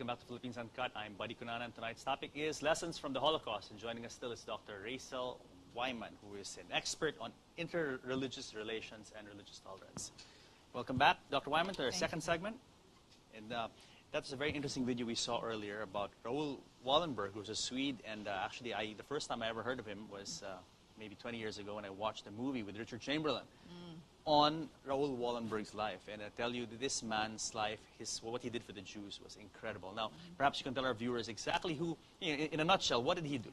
welcome back to Philippines Uncut. I'm Buddy Cunanan, and tonight's topic is Lessons from the Holocaust. And joining us still is Dr. Rachel Wyman, who is an expert on interreligious relations and religious tolerance. Welcome back, Dr. Wyman, to our second segment. And that's a very interesting video we saw earlier about Raoul Wallenberg, who was a Swede. And actually, the first time I ever heard of him was maybe 20 years ago when I watched a movie with Richard Chamberlain on Raoul Wallenberg's life. And I tell you, this man's life, what he did for the Jews was incredible. Now, perhaps you can tell our viewers exactly who, in a nutshell, what did he do?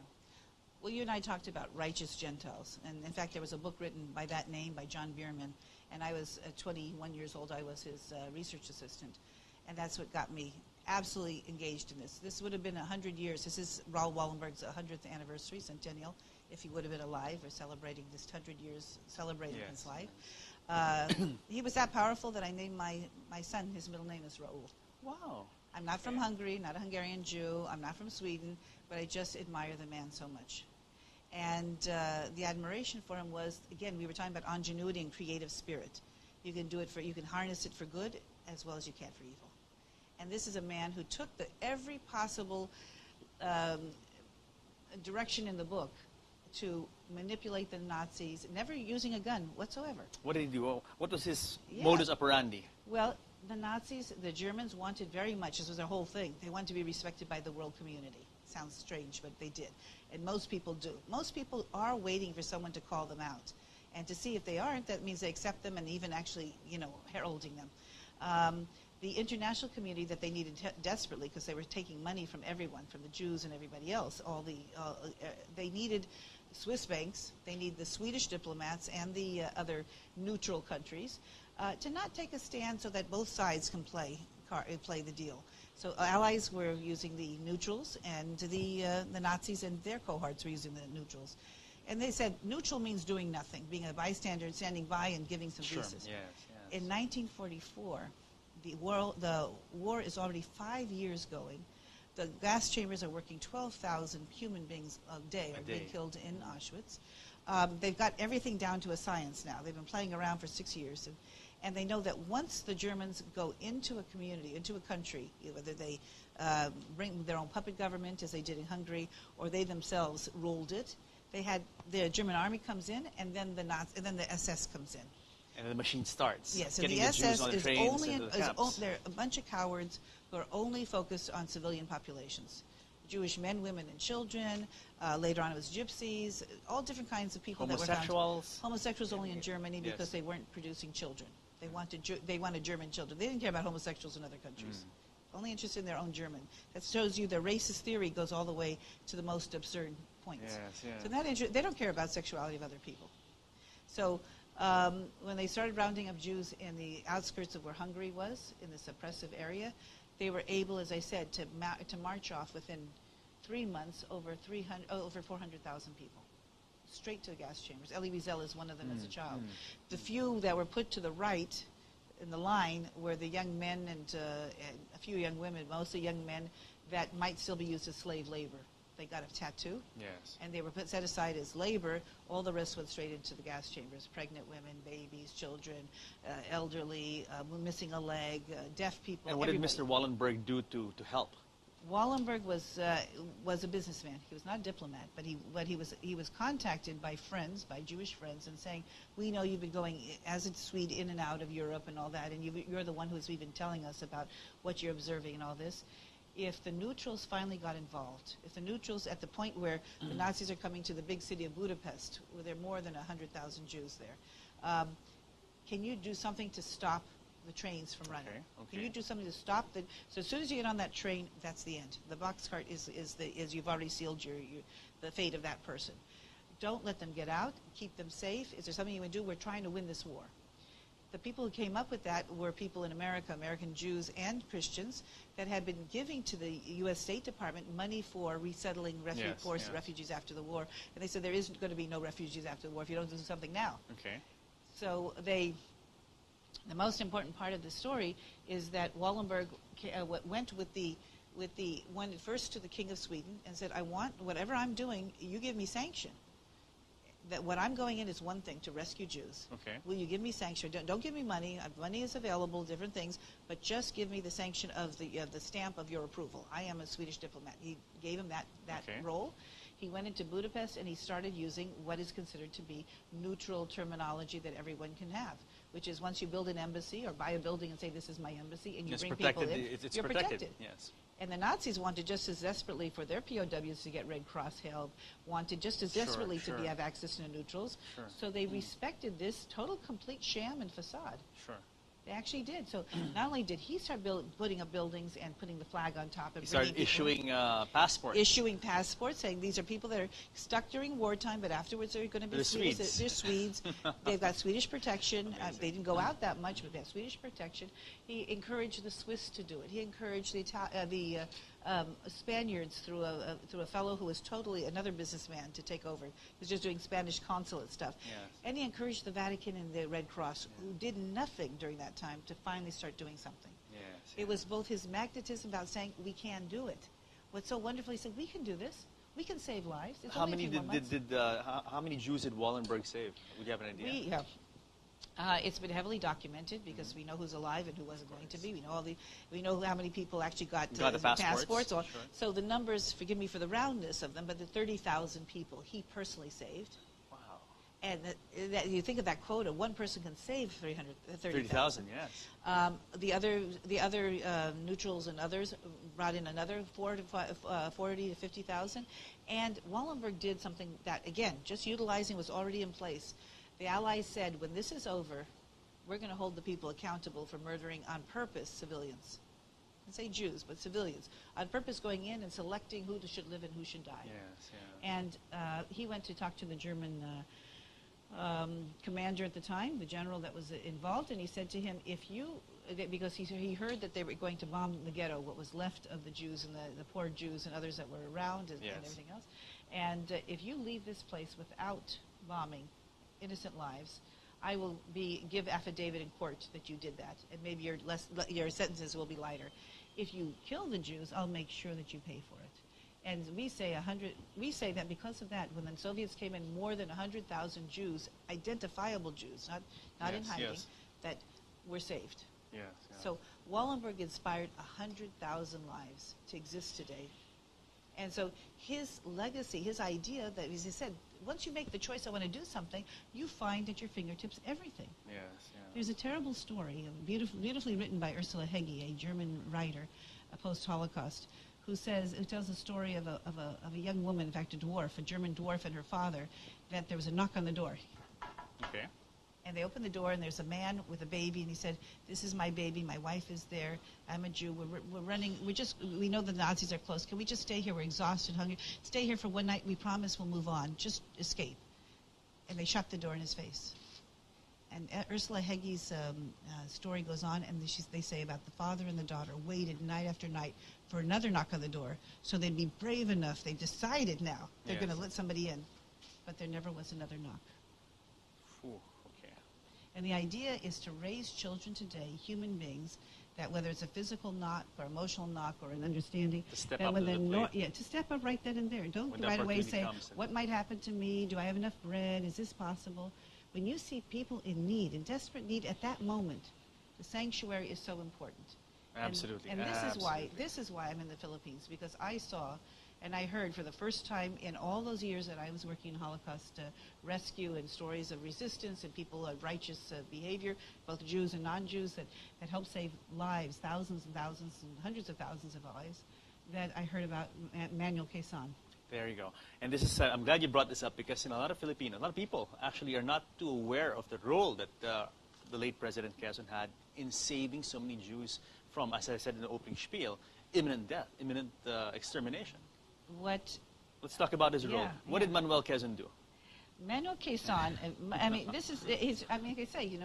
Well, you and I talked about righteous Gentiles. And in fact, there was a book written by that name, by John Bierman. And I was 21 years old. I was his research assistant. And that's what got me absolutely engaged in this. This would have been 100 years. This is Raoul Wallenberg's 100th anniversary, centennial, if he would have been alive or celebrating this 100 years, celebrating his life. He was that powerful that I named my son, his middle name is Raoul. Wow. I'm not from Hungary, not a Hungarian Jew. I'm not from Sweden, but I just admire the man so much. And the admiration for him was, again, we were talking about ingenuity and creative spirit. You can do it you can harness it for good as well as you can for evil. And this is a man who took every possible direction in the book to manipulate the Nazis, never using a gun whatsoever. What did he do? What was his modus operandi? Well, the Nazis, the Germans wanted very much, this was their whole thing, they wanted to be respected by the world community. Sounds strange, but they did. And most people do. Most people are waiting for someone to call them out. And to see if they aren't, that means they accept them and even actually, heralding them. The international community that they needed desperately, because they were taking money from everyone, from the Jews and everybody else, they needed Swiss banks, they need the Swedish diplomats and the other neutral countries to not take a stand so that both sides can play the deal. So allies were using the neutrals, and the Nazis and their cohorts were using the neutrals. And they said neutral means doing nothing, being a bystander and standing by and giving some pieces. In 1944, the war is already 5 years going. The gas chambers are working. 12,000 human beings a day are being killed in Auschwitz. They've got everything down to a science now. They've been playing around for 6 years. And they know that once the Germans go into a community, into a country, whether they bring their own puppet government, as they did in Hungary, or they themselves ruled it, the German army comes in, and then the SS comes in. And the machine starts. Yes, and the SS is only they're a bunch of cowards who are only focused on civilian populations. Jewish men, women, and children. Later on it was gypsies, all different kinds of people that were found. Homosexuals only in Germany because they weren't producing children. They wanted German children. They didn't care about homosexuals in other countries. Only interested in their own German. That shows you their racist theory goes all the way to the most absurd points. So they don't care about sexuality of other people. So when they started rounding up Jews in the outskirts of where Hungary was, in this oppressive area, they were able, as I said, to march off within 3 months over 400,000 people, straight to the gas chambers. Elie Wiesel is one of them as a child. The few that were put to the right in the line were the young men and a few young women, mostly young men, that might still be used as slave labor. They got a tattoo, and they were set aside as labor. All the rest went straight into the gas chambers. Pregnant women, babies, children, elderly, missing a leg, deaf people. And what did Mr. Wallenberg do to help? Wallenberg was a businessman. He was not a diplomat, but he was contacted by friends, by Jewish friends, and saying, "We know you've been going as a Swede in and out of Europe and all that, and you're the one who's even telling us about what you're observing and all this." If the neutrals finally got involved, if the neutrals at the point where the Nazis are coming to the big city of Budapest, where there are more than 100,000 Jews there, can you do something to stop the trains from running? Can you do something to stop so as soon as you get on that train, that's the end. The boxcart is you've already sealed the fate of that person. Don't let them get out. Keep them safe. Is there something you would do? We're trying to win this war. The people who came up with that were people in America, American Jews and Christians, that had been giving to the U.S. State Department money for resettling refugees after the war. And they said there isn't going to be no refugees after the war if you don't do something now. So the most important part of the story is that Wallenberg went went first to the King of Sweden and said, "I want whatever I'm doing, you give me sanction." that what I'm going in is one thing, to rescue Jews. Okay. Will you give me sanction? Don't give me money. Money is available, different things, but just give me the sanction of the stamp of your approval. I am a Swedish diplomat. He gave him that Okay. role. He went into Budapest and he started using what is considered to be neutral terminology that everyone can have, which is once you build an embassy or buy a building and say this is my embassy and you It's bring protected. people in, It's you're protected. Yes. And the Nazis wanted just as desperately for their POWs to get Red Cross help, wanted just as Sure, desperately sure. to have access to neutrals. Sure. So they respected this total complete sham and facade. Sure. They actually did. So not only did he start putting up buildings and putting the flag on top and He started bringing people in, issuing passports. issuing passports, saying these are people that are stuck during wartime, but afterwards they're going to be They're Swedes. Swedes. They're Swedes. They've got Swedish protection. Amazing. They didn't go out that much, but they have Swedish protection. He encouraged the Swiss to do it. He encouraged the Spaniards through a fellow who was totally another businessman to take over. He was just doing Spanish consulate stuff. Yes. And he encouraged the Vatican and the Red Cross, who did nothing during that time, to finally start doing something. Yes. It was both his magnetism about saying, we can do it. What's so wonderful, he said, we can do this. We can save lives. It's How only a many few more months. how many Jews did Wallenberg save? Would you have an idea? It's been heavily documented because we know who's alive and who wasn't going to be. We know how many people actually got the passports. Sure. Sure. So the numbers, forgive me for the roundness of them, but the 30,000 people he personally saved. Wow. And you think of that quota, one person can save 30,000. Yes. The other neutrals and others brought in another 40 to 50,000. And Wallenberg did something that, again, just utilizing what's already in place. The Allies said, when this is over, we're going to hold the people accountable for murdering on purpose civilians. I say Jews, but civilians. On purpose going in and selecting who should live and who should die. Yes. Yeah. And he went to talk to the German commander at the time, the general that was involved, and he said to him, because he heard that they were going to bomb the ghetto, what was left of the Jews and the poor Jews and others that were around and everything else. And if you leave this place without bombing innocent lives, I will give affidavit in court that you did that, and maybe your sentences will be lighter. If you kill the Jews, I'll make sure that you pay for it. And we say that because of that, when the Soviets came in, more than 100,000 Jews, identifiable Jews, not in hiding, that were saved. Yes. So Wallenberg inspired 100,000 lives to exist today. And so his legacy, his idea that, as he said, once you make the choice, I want to do something, you find at your fingertips everything. Yes. There's a terrible story, beautifully written by Ursula Hegge, a German writer, post-Holocaust, who tells a story of a young woman, in fact a German dwarf and her father, that there was a knock on the door. Okay. And they opened the door, and there's a man with a baby, and he said, "This is my baby. My wife is there. I'm a Jew. We're running. We know the Nazis are close. Can we just stay here? We're exhausted, hungry. Stay here for one night. We promise we'll move on. Just escape." And they shut the door in his face. And Ursula Hegge's story goes on, and they say about the father and the daughter waited night after night for another knock on the door, so they'd be brave enough. They decided now they're going to let somebody in, but there never was another knock. Ooh. And the idea is to raise children today, human beings, that whether it's a physical knock or emotional knock or an understanding, To step that up when to the plate. to step up right then and there. Don't When the right away opportunity say, comes. what might happen to me? Do I have enough bread? Is this possible? When you see people in need, in desperate need at that moment, the sanctuary is so important. Absolutely. And this is why I'm in the Philippines, because I saw and I heard for the first time in all those years that I was working in Holocaust rescue and stories of resistance and people of righteous behavior, both Jews and non-Jews, that helped save lives, thousands and thousands and hundreds of thousands of lives, that I heard about Manuel Quezon. There you go. And this is, I'm glad you brought this up, because a lot of people actually are not too aware of the role that the late President Quezon had in saving so many Jews from, as I said in the opening spiel, imminent death, imminent extermination. Let's talk about his role. What did Manuel Quezon do? Manuel Quezon, I mean, this is his, I mean, like I say,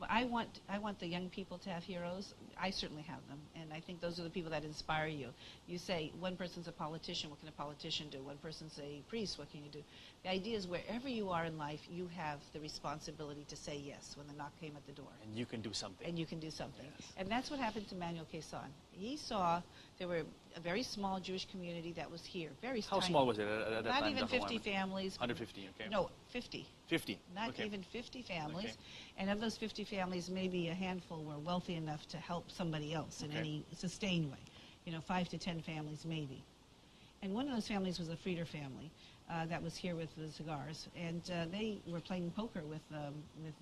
Well, I want the young people to have heroes. I certainly have them, and I think those are the people that inspire you. You say one person's a politician. What can a politician do? One person's a priest. What can you do? The idea is wherever you are in life, you have the responsibility to say yes when the knock came at the door. And you can do something. And you can do something. Yes. And that's what happened to Manuel Quezon. He saw there were a very small Jewish community that was here, very How tiny. small was it at that Not time? even Dr. 50 Wyman? families. 150, okay. No, 50. 50. Not okay. even 50 families. Okay. And of those 50 families, maybe a handful were wealthy enough to help somebody else in Okay. any sustained way. 5 to 10 families maybe. And one of those families was the Frieder family that was here with the cigars. And they were playing poker with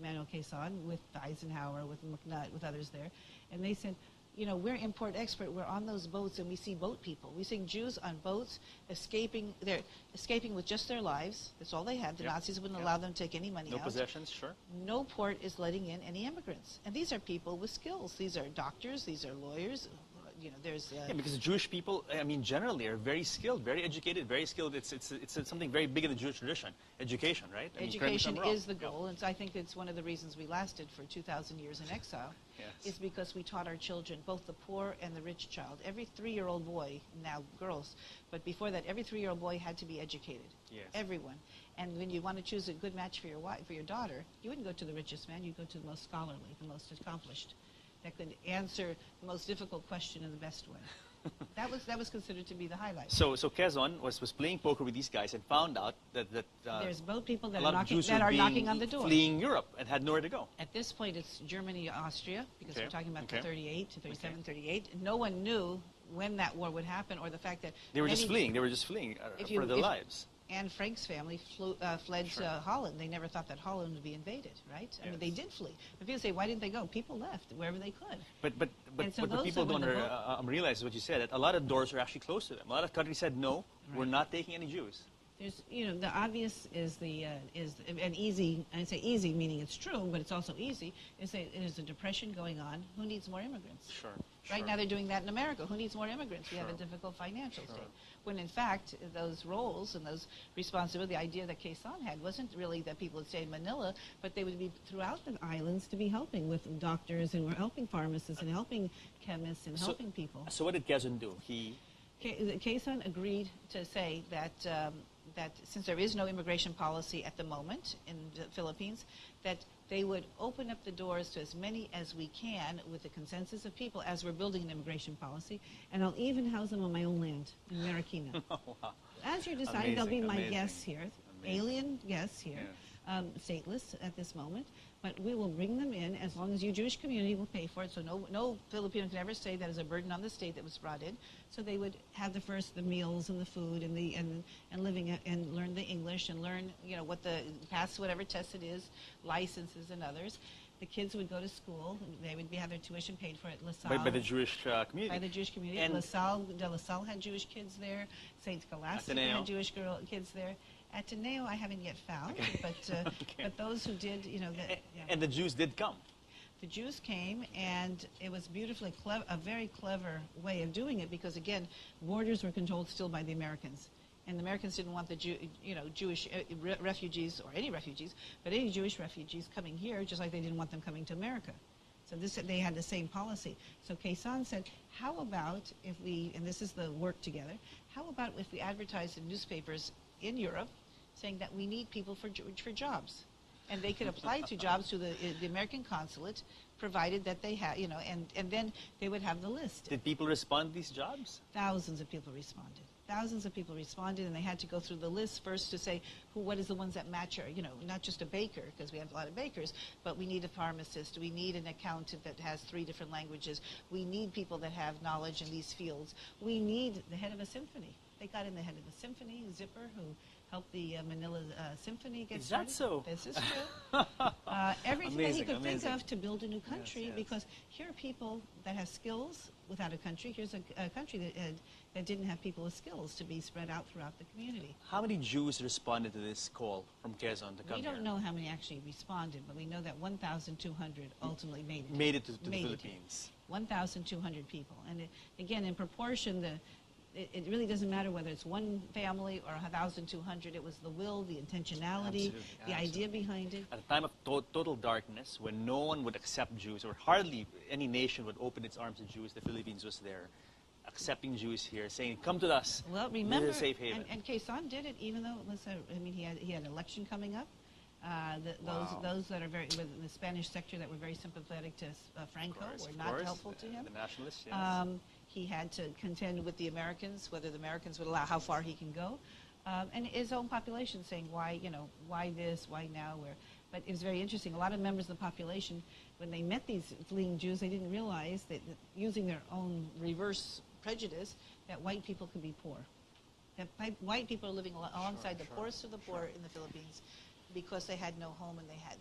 Manuel Quezon, with Eisenhower, with McNutt, with others there. And they said, we're import-export. We're on those boats, and we see boat people. We see Jews on boats escaping. They're escaping with just their lives. That's all they had. The Yep. Nazis wouldn't Yep. allow them to take any money No out. possessions, sure. No port is letting in any immigrants. And these are people with skills. These are doctors. These are lawyers. There's... Yeah, because the Jewish people, I mean, generally are very skilled, very educated, very skilled. It's something very big in the Jewish tradition. Education, right? I mean, correct me if I'm Education wrong. is the goal, and so I think it's one of the reasons we lasted for 2,000 years in exile, Yes. is because we taught our children, both the poor and the rich child. Every 3-year-old boy, now girls, but before that, every 3-year-old boy had to be educated. Yes. Everyone. And when you want to choose a good match for your wife, for your daughter, you wouldn't go to the richest man, you'd go to the most scholarly, the most accomplished, that could answer the most difficult question in the best way. That was considered to be the highlight. So Quezon was playing poker with these guys and found out that There's boat people that a lot are of Jews knocking on the door. fleeing Europe and had nowhere to go. At this point, it's Germany, Austria, because Okay. we're talking about Okay. the 38 to 37, Okay. 38. No one knew when that war would happen, or the fact that They were just many- fleeing. They were just fleeing for their lives. Anne Frank's family fled Sure. to Holland. They never thought that Holland would be invaded, right? I mean, they Yes. did flee. But people say, why didn't they go? People left wherever they could. But And so what those people that were don't the realize is what you said, that a lot of doors are actually closed to them. A lot of countries said, no, we're Right. not taking any Jews. There's, the obvious is an easy. I say easy meaning it's true, but it's also easy. There's a depression going on. Who needs more immigrants? Sure. Right now they're doing that in America. Who needs more immigrants? We have a Sure. difficult financial Sure. state. When in fact, those roles and those responsibilities, the idea that Quezon had wasn't really that people would stay in Manila, but they would be throughout the islands to be helping with doctors, and we're helping pharmacists and helping chemists and helping people. So what did Quezon do? Quezon agreed to say that since there is no immigration policy at the moment in the Philippines, that they would open up the doors to as many as we can with the consensus of people as we're building an immigration policy, and I'll even house them on my own land in Marikina. Oh, wow. As you're deciding, they'll be my Amazing. guests here, Amazing. alien guests here, stateless at this moment, but we will bring them in as long as you Jewish community will pay for it. So no Filipino can ever say that is a burden on the state that was brought in. So they would have the meals and the food and living and learn the English and learn what pass whatever test it is, licenses and others. The kids would go to school. They would have their tuition paid for at La Salle. By the Jewish community. By the Jewish community. And De La Salle had Jewish kids there. St. Scholastica Ateneo. had Jewish kids there. Ateneo I haven't yet found, Okay. but Okay. but those who did, And the Jews did come. the Jews came, and it was beautifully a very clever way of doing it, because again, borders were controlled still by the Americans, and the Americans didn't want the Jewish refugees, or any refugees, but any Jewish refugees coming here, just like they didn't want them coming to America. So they had the same policy. So Quezon said, how about if we, and this is the work together, how about if we advertise in newspapers in Europe saying that we need people for jobs? And they could apply to jobs through the American consulate, provided that they had, and then they would have the list. Did people respond to these jobs? Thousands of people responded. Thousands of people responded, and they had to go through the list first to say, what is the ones that match our, not just a baker, because we have a lot of bakers, but we need a pharmacist, we need an accountant that has 3 different languages, we need people that have knowledge in these fields, we need the head of a symphony. They got in the head of the symphony, Zipper, who helped the Manila Symphony get started. Is that so? This is true. Everything that he could think Amazing. of to build a new country, Yes, yes. because here are people that have skills without a country. Here's a country that didn't have people with skills to be spread out throughout the community. How many Jews responded to this call from Quezon to come We don't here? know how many actually responded, but we know that 1,200 ultimately made it. Made it to the Made it. Philippines. 1,200 people. And again, in proportion, it really doesn't matter whether it's one family or 1,200. It was the will, the intentionality, the idea behind it. At a time of total darkness, when no one would accept Jews, or hardly any nation would open its arms to Jews, the Philippines was there, accepting Jews here, saying, "Come to us. Well, remember, this is a safe haven." And Quezon did it, even though it was. He had an election coming up. Those that are with the Spanish sector that were very sympathetic to Franco were not helpful to him. The nationalists, yes. He had to contend with the Americans, whether the Americans would allow how far he can go, and his own population saying why this, why now, where. But it was very interesting. A lot of members of the population, when they met these fleeing Jews, they didn't realize that using their own reverse prejudice, that white people could be poor. That white people are living alongside the poorest of the poor in the Philippines, because they had no home and they had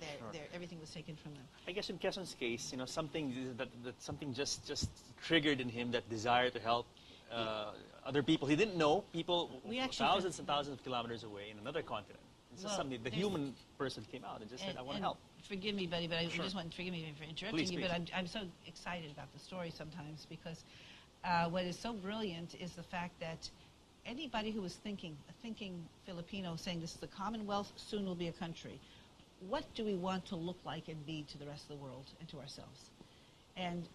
everything was taken from them. I guess in Quezon's case, something something just triggered in him that desire to help other people. He didn't know people thousands and thousands of kilometers away in another continent. It's just something the human person came out and just said, "I want to help." Forgive me, buddy, but I just want to forgive me for interrupting you. Please. But I'm so excited about the story sometimes because what is so brilliant is the fact that anybody who was a thinking Filipino saying this is the Commonwealth, soon will be a country. What do we want to look like and be to the rest of the world and to ourselves? And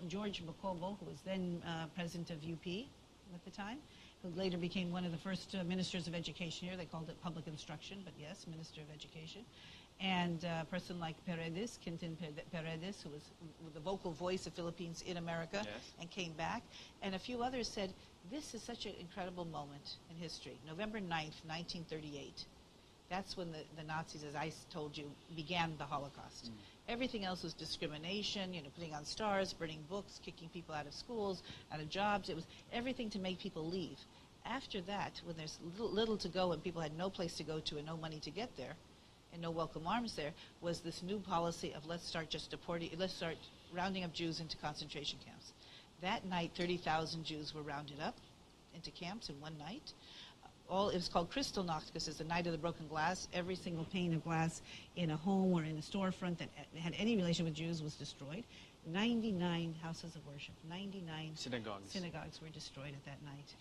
George Bacobo, who was then president of UP at the time, who later became one of the first ministers of education here. They called it public instruction, but yes, minister of education. And a person like Paredes, Quintin Paredes, who was the vocal voice of Philippines in America and came back. And a few others said, this is such an incredible moment in history. November 9th, 1938. That's when the Nazis, as I told you, began the Holocaust. Everything else was discrimination, putting on stars, burning books, kicking people out of schools, out of jobs. It was everything to make people leave. After that, when there's little to go and people had no place to go to and no money to get there, and no welcome arms there, was this new policy of let's start rounding up Jews into concentration camps. That night, 30,000 Jews were rounded up into camps in one night. It was called Kristallnacht because it's the night of the broken glass. Every single pane of glass in a home or in a storefront that had any relation with Jews was destroyed. 99 houses of worship, 99 synagogues were destroyed at that night.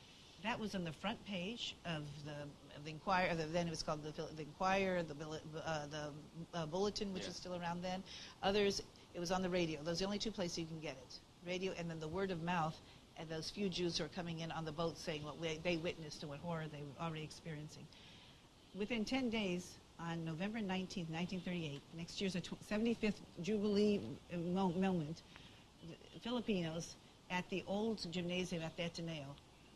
That was on the front page of the Inquirer. Then it was called the Inquirer, the Bulletin, which was still around then. Others, it was on the radio. Those are the only two places you can get it. Radio, and then the word of mouth, and those few Jews who are coming in on the boat saying what they witnessed and what horror they were already experiencing. Within 10 days, on November 19th, 1938, next year's 75th Jubilee moment, Filipinos at the old gymnasium at the Ateneo,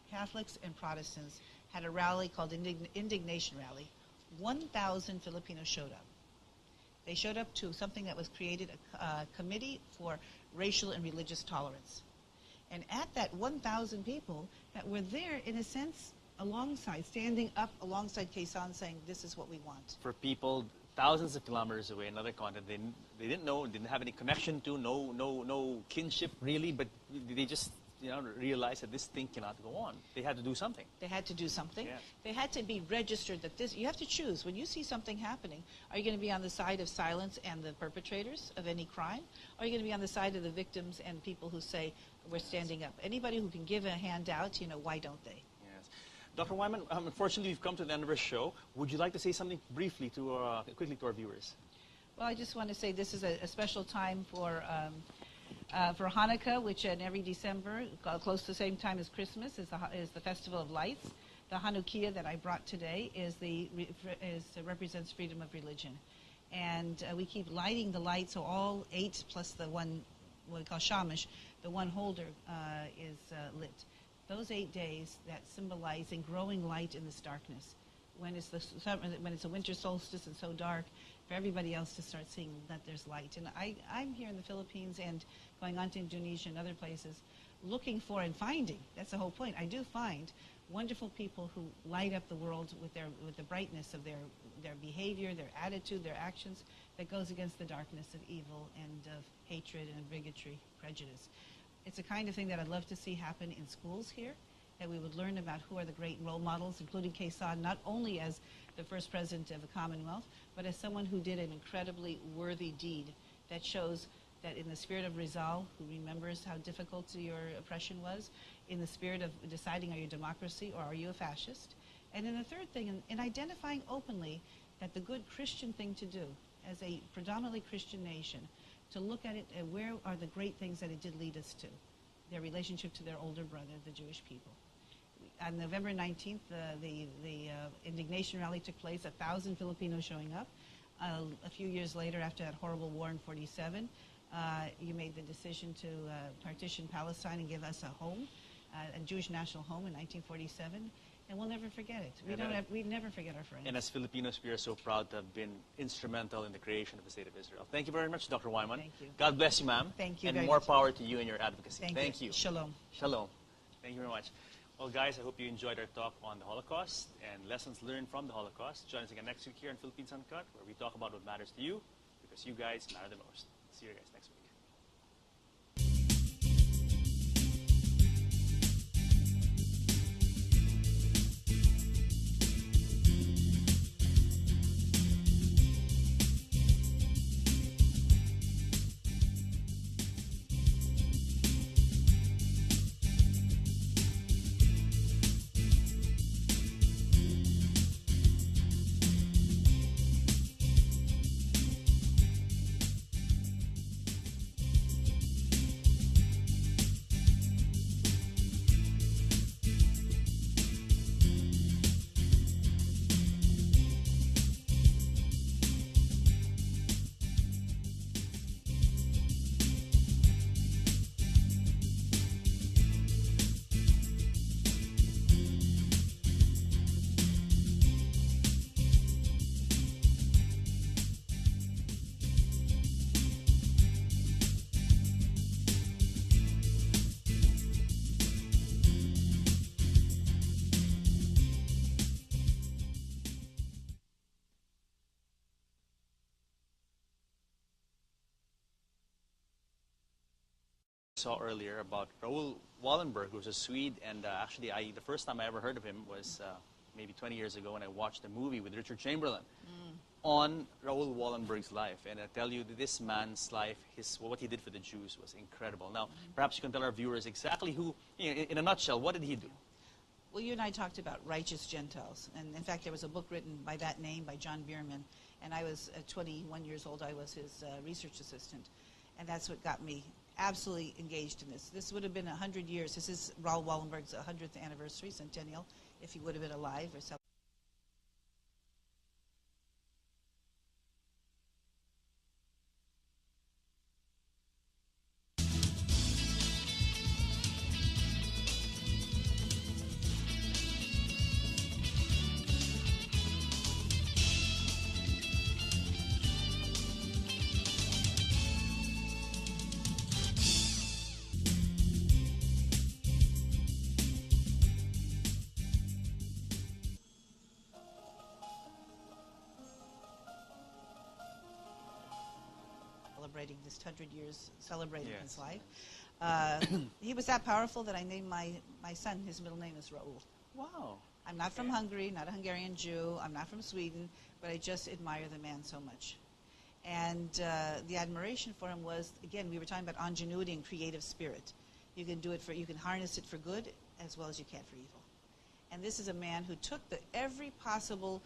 Catholics and Protestants, had a rally called Indignation Rally. 1,000 Filipinos showed up. They showed up to something that was created, a committee for racial and religious tolerance. And at that 1,000 people that were there, in a sense, standing up alongside Quezon saying, this is what we want. For people thousands of kilometers away, another continent, they didn't know, didn't have any connection to, no kinship really, but they just realized that this thing cannot go on. They had to do something. They had to do something. Yeah. They had to be registered that you have to choose. When you see something happening, are you going to be on the side of silence and the perpetrators of any crime? Or are you going to be on the side of the victims and people who say, we're standing up? Anybody who can give a hand out, why don't they? Yes. Dr. Wyman, unfortunately, we've come to the end of our show. Would you like to say something quickly to our viewers? Well, I just want to say this is a special time for Hanukkah, which in every December, close to the same time as Christmas, is the Festival of Lights. The Hanukkah that I brought today represents freedom of religion. And we keep lighting the lights, so all 8 plus the one, what we call shamash, the one holder is lit. Those 8 days that symbolizing growing light in this darkness. When it's a winter solstice and so dark, for everybody else to start seeing that there's light. And I'm here in the Philippines and going on to Indonesia and other places, looking for and finding, that's the whole point, I do find wonderful people who light up the world with the brightness of their behavior, their attitude, their actions that goes against the darkness of evil and of hatred and bigotry, prejudice. It's the kind of thing that I'd love to see happen in schools here, that we would learn about who are the great role models, including Quezon, not only as the first president of the Commonwealth, but as someone who did an incredibly worthy deed that shows that in the spirit of Rizal, who remembers how difficult your oppression was, in the spirit of deciding, are you a democracy or are you a fascist? And then the third thing, in identifying openly that the good Christian thing to do, as a predominantly Christian nation, to look at it and where are the great things that it did lead us to, their relationship to their older brother, the Jewish people. On November 19th, the indignation rally took place, 1,000 Filipinos showing up. A few years later, after that horrible war in 47, you made the decision to partition Palestine and give us a home, a Jewish national home in 1947. And we'll never forget it. We never forget our friends. And as Filipinos, we are so proud to have been instrumental in the creation of the State of Israel. Thank you very much, Dr. Wyman. Thank you. God bless you, ma'am. Thank you and very more much. power to you and your advocacy. Thank you. Shalom. Shalom. Thank you very much. Well, guys, I hope you enjoyed our talk on the Holocaust and lessons learned from the Holocaust. Join us again next week here on Philippines Uncut, where we talk about what matters to you, because you guys matter the most. See you guys next week. Saw earlier about Raoul Wallenberg, who was a Swede, and actually, the first time I ever heard of him was maybe 20 years ago when I watched a movie with Richard Chamberlain on Raoul Wallenberg's life. And I tell you, this man's life, what he did for the Jews was incredible. Now, perhaps you can tell our viewers exactly who, in a nutshell, what did he do? Well, you and I talked about righteous Gentiles. And in fact, there was a book written by that name, by John Bierman. And I was, at 21 years old, I was his research assistant. And that's what got me absolutely engaged in this. This would have been 100 years. This is Raoul Wallenberg's 100th anniversary, centennial, if he would have been alive or something. Celebrating this 100 years, celebrating his life. He was that powerful that I named my son, his middle name is Raoul. Wow. I'm not from Hungary, not a Hungarian Jew, I'm not from Sweden, but I just admire the man so much. And the admiration for him was, again, we were talking about ingenuity and creative spirit. You can do it you can harness it for good as well as you can for evil. And this is a man who took every possible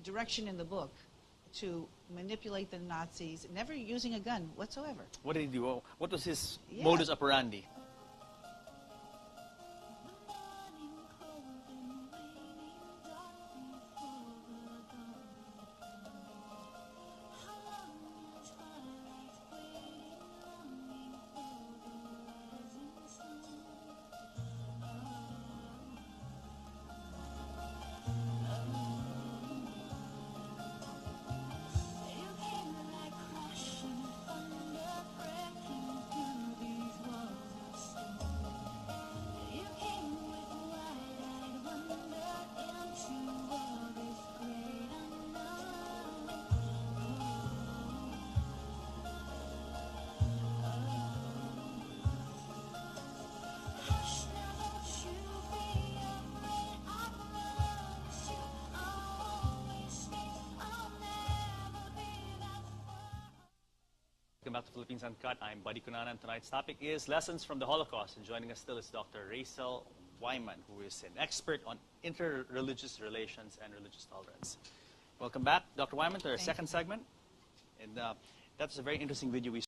direction in the book to manipulate the Nazis, never using a gun whatsoever. What did he do? What was his modus operandi? to Philippines Uncut. I'm Buddy Cunanan, and tonight's topic is lessons from the Holocaust. And joining us still is Dr. Rachel Wyman, who is an expert on interreligious relations and religious tolerance. Welcome back, Dr. Wyman, to our second segment. And that's a very interesting video we